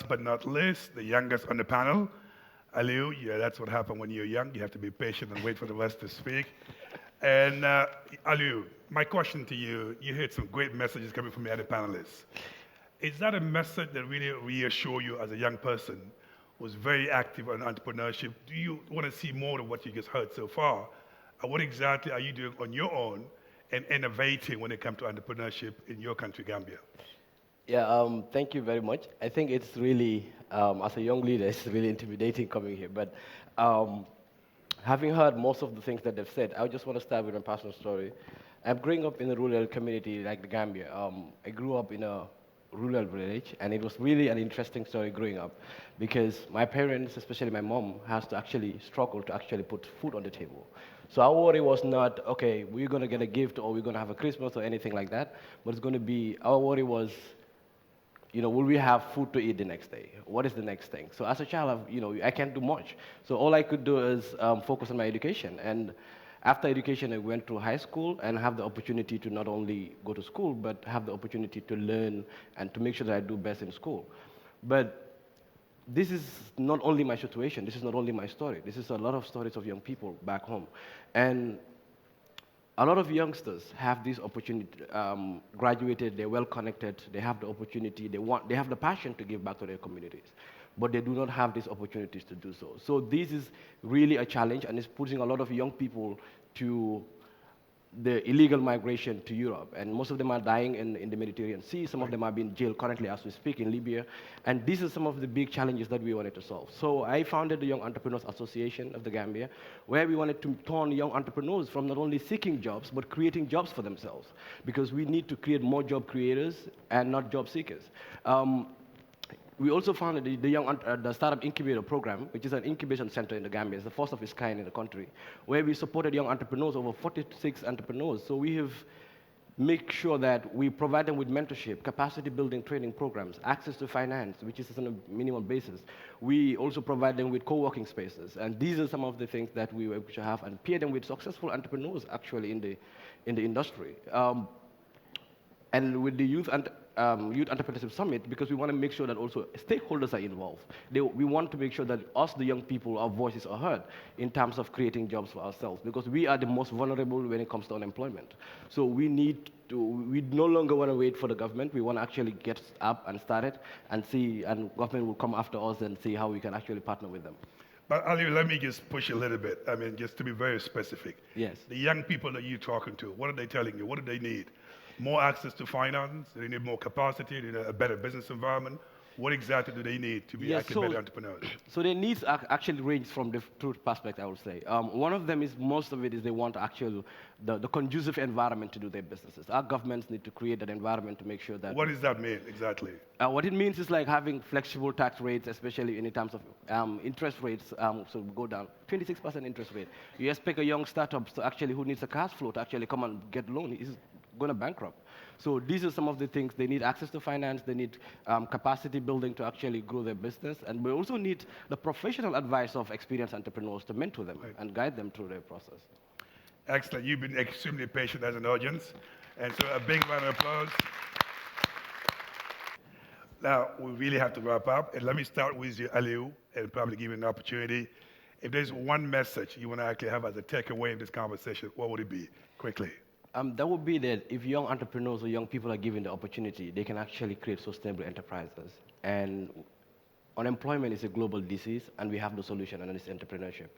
but not least, the youngest on the panel, Aliu. Yeah, that's what happened when you're young. You have to be patient and wait for the rest to speak. And Aliu, my question to you, you heard some great messages coming from the other panelists. Is that a message that really reassures you as a young person who's very active on entrepreneurship? Do you want to see more of what you just heard so far? And what exactly are you doing on your own and innovating when it comes to entrepreneurship in your country, Gambia? Yeah, thank you very much. I think it's really, as a young leader, it's really intimidating coming here. But having heard most of the things that they've said, I just want to start with my personal story. I'm growing up in a rural community like the Gambia. I grew up in a rural village, and it was really an interesting story growing up because my parents, especially my mom, has to actually struggle to actually put food on the table. So our worry was not, okay, we're going to get a gift or we're going to have a Christmas or anything like that, but it's going to be, our worry was, will we have food to eat the next day? What is the next thing? So as a child, I can't do much. So all I could do is focus on my education. And after education, I went to high school and have the opportunity to not only go to school, but have the opportunity to learn and to make sure that I do best in school. But this is not only my situation. This is not only my story. This is a lot of stories of young people back home. And a lot of youngsters have this opportunity, graduated, they're well connected, they have the opportunity, they have the passion to give back to their communities, but they do not have these opportunities to do so. So this is really a challenge, and it's putting a lot of young people to the illegal migration to Europe, and most of them are dying in the Mediterranean Sea. Some of them are being jailed currently as we speak in Libya, and these are some of the big challenges that we wanted to solve. So I founded the Young Entrepreneurs Association of the Gambia, where we wanted to turn young entrepreneurs from not only seeking jobs, but creating jobs for themselves, because we need to create more job creators and not job seekers. We also founded the Startup Incubator Program, which is an incubation center in the Gambia. It's the first of its kind in the country, where we supported young entrepreneurs, over 46 entrepreneurs. So we have made sure that we provide them with mentorship, capacity building training programs, access to finance, which is on a minimum basis. We also provide them with co-working spaces. And these are some of the things that we were to have, and pair them with successful entrepreneurs actually in the industry. And with the Youth Entrepreneurship Summit, because we want to make sure that also stakeholders are involved. We want to make sure that us, the young people, our voices are heard in terms of creating jobs for ourselves, because we are the most vulnerable when it comes to unemployment. So we no longer want to wait for the government. We want to actually get up and start it and see, and government will come after us and see how we can actually partner with them. But Ali, let me just push a little bit. I mean, just to be very specific. Yes. The young people that you're talking to, what are they telling you? What do they need? More access to finance? Do they need more capacity? Do they need a better business environment? What exactly do they need to be better entrepreneurs? So their needs actually range from the two perspectives, I would say. One of them is, most of it is they want the conducive environment to do their businesses. Our governments need to create that environment to make sure that... What does that mean, exactly? What it means is like having flexible tax rates, especially in terms of interest rates, so go down. 26% interest rate. You expect a young startup to actually, who needs a cash flow to actually come and get loan, is going to bankrupt. So these are some of the things. They need access to finance, they need capacity building to actually grow their business, and we also need the professional advice of experienced entrepreneurs to mentor them and guide them through their process. Excellent. You've been extremely patient as an audience, and so a big round of applause. Now, we really have to wrap up, and let me start with you, Aliu, and probably give you an opportunity. If there's one message you want to actually have as a takeaway in this conversation, what would it be? Quickly. That would be that if young entrepreneurs or young people are given the opportunity, they can actually create sustainable enterprises. And unemployment is a global disease, and we have the solution, and it's entrepreneurship.